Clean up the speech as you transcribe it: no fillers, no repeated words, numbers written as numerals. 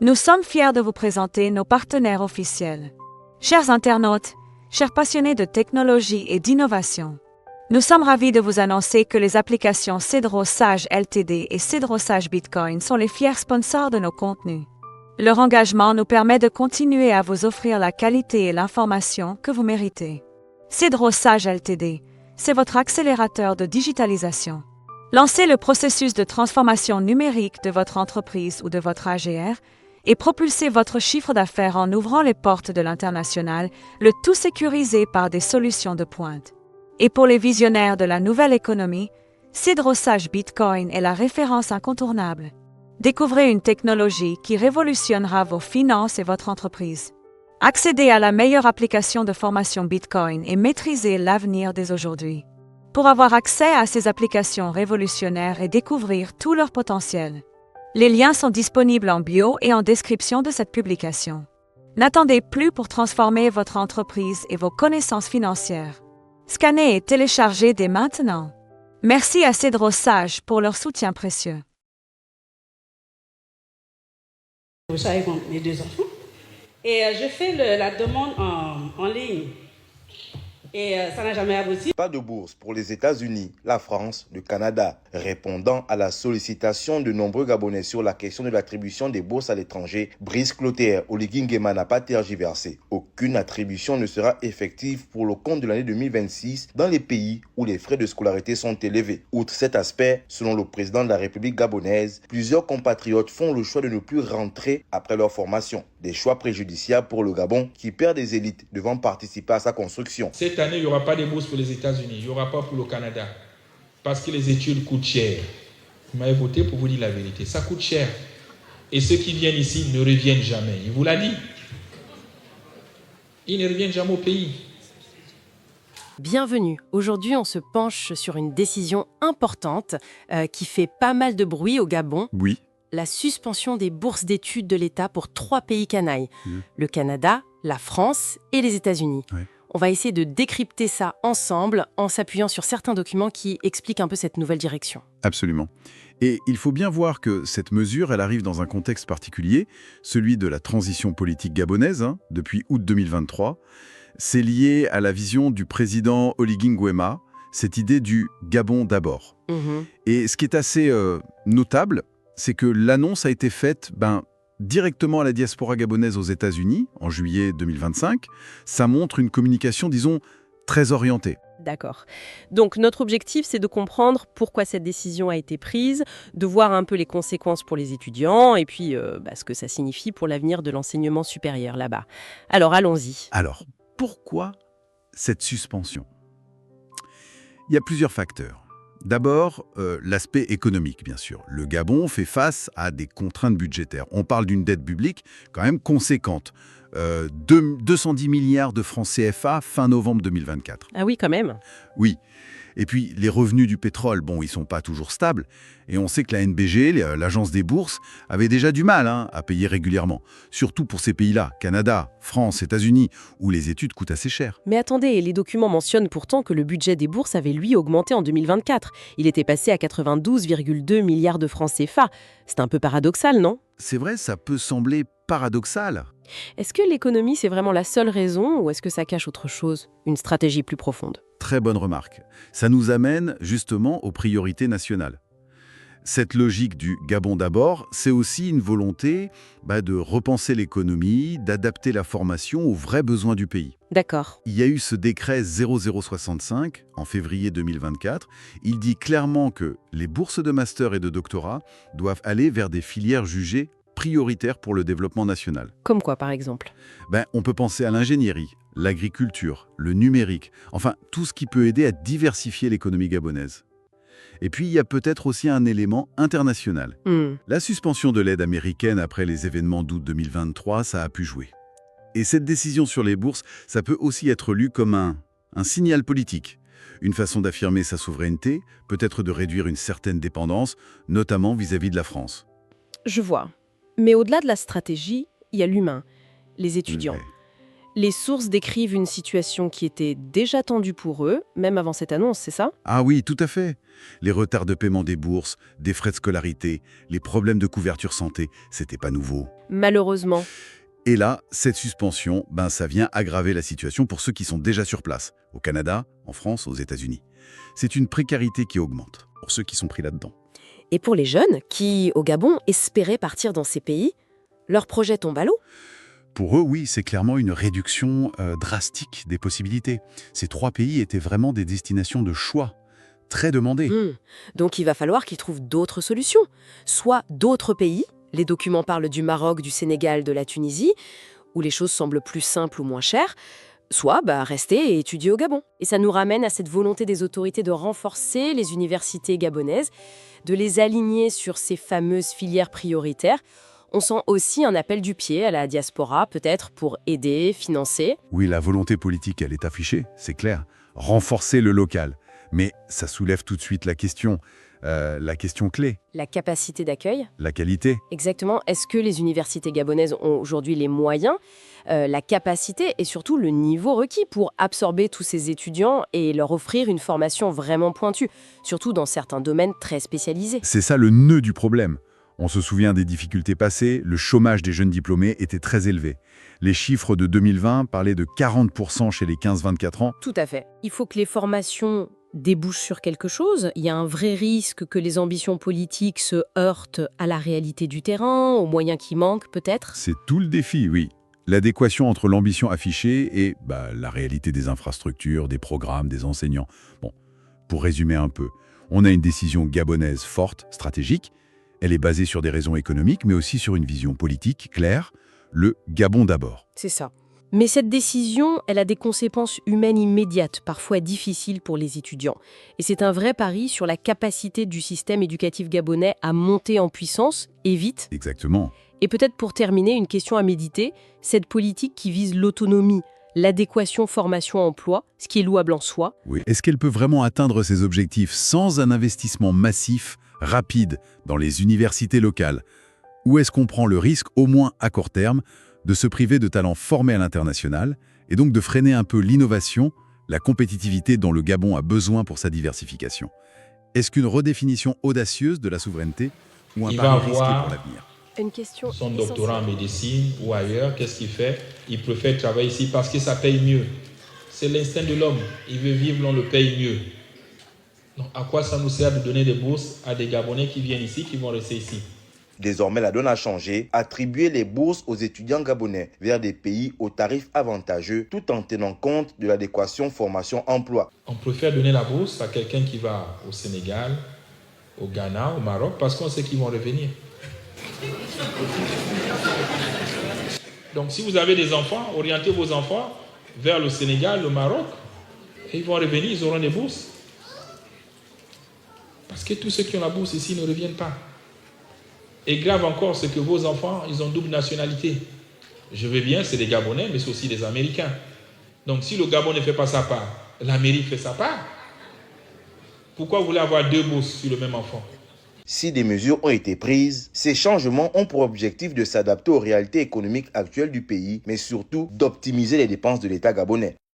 Nous sommes fiers de vous présenter nos partenaires officiels. Chers internautes, chers passionnés de technologie et d'innovation, nous sommes ravis de vous annoncer que les applications Cedro Sage Ltd et Cedro Sage Bitcoin sont les fiers sponsors de nos contenus. Leur engagement nous permet de continuer à vous offrir la qualité et l'information que vous méritez. Cedro Sage Ltd, c'est votre accélérateur de digitalisation. Lancez le processus de transformation numérique de votre entreprise ou de votre AGR et propulsez votre chiffre d'affaires en ouvrant les portes de l'international, le tout sécurisé par des solutions de pointe. Et pour les visionnaires de la nouvelle économie, Cedro Sage Bitcoin est la référence incontournable. Découvrez une technologie qui révolutionnera vos finances et votre entreprise. Accédez à la meilleure application de formation Bitcoin et maîtrisez l'avenir dès aujourd'hui. Pour avoir accès à ces applications révolutionnaires et découvrir tout leur potentiel, les liens sont disponibles en bio et en description de cette publication. N'attendez plus pour transformer votre entreprise et vos connaissances financières. Scannez et téléchargez dès maintenant. Merci à Cedro Sage pour leur soutien précieux. Je suis avec mes deux enfants et je fais la demande en ligne et ça n'a jamais abouti. Pas de bourse pour les États-Unis, la France, le Canada. Répondant à la sollicitation de nombreux Gabonais sur la question de l'attribution des bourses à l'étranger, Brice Clotaire Oligui Nguema n'a pas tergiversé. Aucune attribution ne sera effective pour le compte de l'année 2026 dans les pays où les frais de scolarité sont élevés. Outre cet aspect, selon le président de la République gabonaise, plusieurs compatriotes font le choix de ne plus rentrer après leur formation. Des choix préjudiciables pour le Gabon qui perd des élites devant participer à sa construction. Cette année, il n'y aura pas de bourse pour les États-Unis, il n'y aura pas pour le Canada, parce que les études coûtent cher. Vous m'avez voté pour vous dire la vérité, ça coûte cher. Et ceux qui viennent ici ne reviennent jamais. Il vous l'a dit. Ils ne reviennent jamais au pays. Bienvenue. Aujourd'hui, on se penche sur une décision importante qui fait pas mal de bruit au Gabon. Oui. La suspension des bourses d'études de l'État pour 3 pays canailles. Le Canada, la France et les États-Unis. Oui. On va essayer de décrypter ça ensemble en s'appuyant sur certains documents qui expliquent un peu cette nouvelle direction. Absolument. Et il faut bien voir que cette mesure, elle arrive dans un contexte particulier, celui de la transition politique gabonaise, depuis août 2023. C'est lié à la vision du président Oligui Nguema, cette idée du Gabon d'abord. Et ce qui est assez notable, c'est que l'annonce a été faite directement à la diaspora gabonaise aux États-Unis, en juillet 2025. Ça montre une communication, disons, très orientée. D'accord. Donc notre objectif, c'est de comprendre pourquoi cette décision a été prise, de voir un peu les conséquences pour les étudiants et puis ce que ça signifie pour l'avenir de l'enseignement supérieur là-bas. Alors allons-y. Alors, pourquoi cette suspension ? Il y a plusieurs facteurs. D'abord, l'aspect économique, bien sûr. Le Gabon fait face à des contraintes budgétaires. On parle d'une dette publique quand même conséquente. 210 milliards de francs CFA fin novembre 2024. Ah oui, quand même. Oui. Et puis, les revenus du pétrole, ils ne sont pas toujours stables. Et on sait que la NBG, l'agence des bourses, avait déjà du mal à payer régulièrement. Surtout pour ces pays-là, Canada, France, États-Unis, où les études coûtent assez cher. Mais attendez, les documents mentionnent pourtant que le budget des bourses avait lui augmenté en 2024. Il était passé à 92,2 milliards de francs CFA. C'est un peu paradoxal, non ? C'est vrai, ça peut sembler paradoxal. Est-ce que l'économie, c'est vraiment la seule raison ou est-ce que ça cache autre chose, une stratégie plus profonde ? Très bonne remarque. Ça nous amène justement aux priorités nationales. Cette logique du Gabon d'abord, c'est aussi une volonté de repenser l'économie, d'adapter la formation aux vrais besoins du pays. D'accord. Il y a eu ce décret 0065 en février 2024. Il dit clairement que les bourses de master et de doctorat doivent aller vers des filières jugées prioritaires pour le développement national. Comme quoi, par exemple ? On peut penser à l'ingénierie, l'agriculture, le numérique, enfin tout ce qui peut aider à diversifier l'économie gabonaise. Et puis, il y a peut-être aussi un élément international. La suspension de l'aide américaine après les événements d'août 2023, ça a pu jouer. Et cette décision sur les bourses, ça peut aussi être lu comme un signal politique. Une façon d'affirmer sa souveraineté, peut-être de réduire une certaine dépendance, notamment vis-à-vis de la France. Je vois. Mais au-delà de la stratégie, il y a l'humain, les étudiants. Ouais. Les sources décrivent une situation qui était déjà tendue pour eux, même avant cette annonce, c'est ça? Ah oui, tout à fait. Les retards de paiement des bourses, des frais de scolarité, les problèmes de couverture santé, c'était pas nouveau. Malheureusement. Et là, cette suspension, ça vient aggraver la situation pour ceux qui sont déjà sur place, au Canada, en France, aux États-Unis. C'est une précarité qui augmente pour ceux qui sont pris là-dedans. Et pour les jeunes qui, au Gabon, espéraient partir dans ces pays, leur projet tombe à l'eau? Pour eux, oui, c'est clairement une réduction drastique des possibilités. Ces 3 pays étaient vraiment des destinations de choix, très demandées. Donc il va falloir qu'ils trouvent d'autres solutions. Soit d'autres pays, les documents parlent du Maroc, du Sénégal, de la Tunisie, où les choses semblent plus simples ou moins chères, soit rester et étudier au Gabon. Et ça nous ramène à cette volonté des autorités de renforcer les universités gabonaises, de les aligner sur ces fameuses filières prioritaires. On sent aussi un appel du pied à la diaspora, peut-être pour aider, financer. Oui, la volonté politique, elle est affichée, c'est clair. Renforcer le local. Mais ça soulève tout de suite la question clé. La capacité d'accueil? La qualité. Exactement. Est-ce que les universités gabonaises ont aujourd'hui les moyens, la capacité et surtout le niveau requis pour absorber tous ces étudiants et leur offrir une formation vraiment pointue, surtout dans certains domaines très spécialisés? C'est ça le nœud du problème. On se souvient des difficultés passées, le chômage des jeunes diplômés était très élevé. Les chiffres de 2020 parlaient de 40% chez les 15-24 ans. Tout à fait. Il faut que les formations débouchent sur quelque chose. Il y a un vrai risque que les ambitions politiques se heurtent à la réalité du terrain, aux moyens qui manquent peut-être. C'est tout le défi, oui. L'adéquation entre l'ambition affichée et la réalité des infrastructures, des programmes, des enseignants. Bon, pour résumer un peu, on a une décision gabonaise forte, stratégique. Elle est basée sur des raisons économiques, mais aussi sur une vision politique claire, le Gabon d'abord. C'est ça. Mais cette décision, elle a des conséquences humaines immédiates, parfois difficiles pour les étudiants. Et c'est un vrai pari sur la capacité du système éducatif gabonais à monter en puissance, et vite. Exactement. Et peut-être pour terminer, une question à méditer, cette politique qui vise l'autonomie, l'adéquation formation-emploi, ce qui est louable en soi. Oui. Est-ce qu'elle peut vraiment atteindre ses objectifs sans un investissement massif, rapide, dans les universités locales? Ou est-ce qu'on prend le risque, au moins à court terme, de se priver de talents formés à l'international et donc de freiner un peu l'innovation, la compétitivité dont le Gabon a besoin pour sa diversification? Est-ce qu'une redéfinition audacieuse de la souveraineté ou un pari risqué pour l'avenir? Une question son doctorat en médecine ou ailleurs, qu'est-ce qu'il fait? Il préfère travailler ici parce que ça paye mieux. C'est l'instinct de l'homme. Il veut vivre, on le paye mieux. Donc, à quoi ça nous sert de donner des bourses à des Gabonais qui viennent ici, qui vont rester ici? Désormais, la donne a changé. Attribuer les bourses aux étudiants gabonais vers des pays aux tarifs avantageux tout en tenant compte de l'adéquation formation-emploi. On préfère donner la bourse à quelqu'un qui va au Sénégal, au Ghana, au Maroc, parce qu'on sait qu'ils vont revenir. Donc, si vous avez des enfants, orientez vos enfants vers le Sénégal, le Maroc, et ils vont revenir, ils auront des bourses. Parce que tous ceux qui ont la bourse ici ne reviennent pas. Et grave encore, c'est que vos enfants, ils ont double nationalité. Je veux bien, c'est des Gabonais, mais c'est aussi des Américains. Donc si le Gabon ne fait pas sa part, l'Amérique fait sa part. Pourquoi vous voulez avoir 2 bourses sur le même enfant? Si des mesures ont été prises, ces changements ont pour objectif de s'adapter aux réalités économiques actuelles du pays, mais surtout d'optimiser les dépenses de l'État gabonais.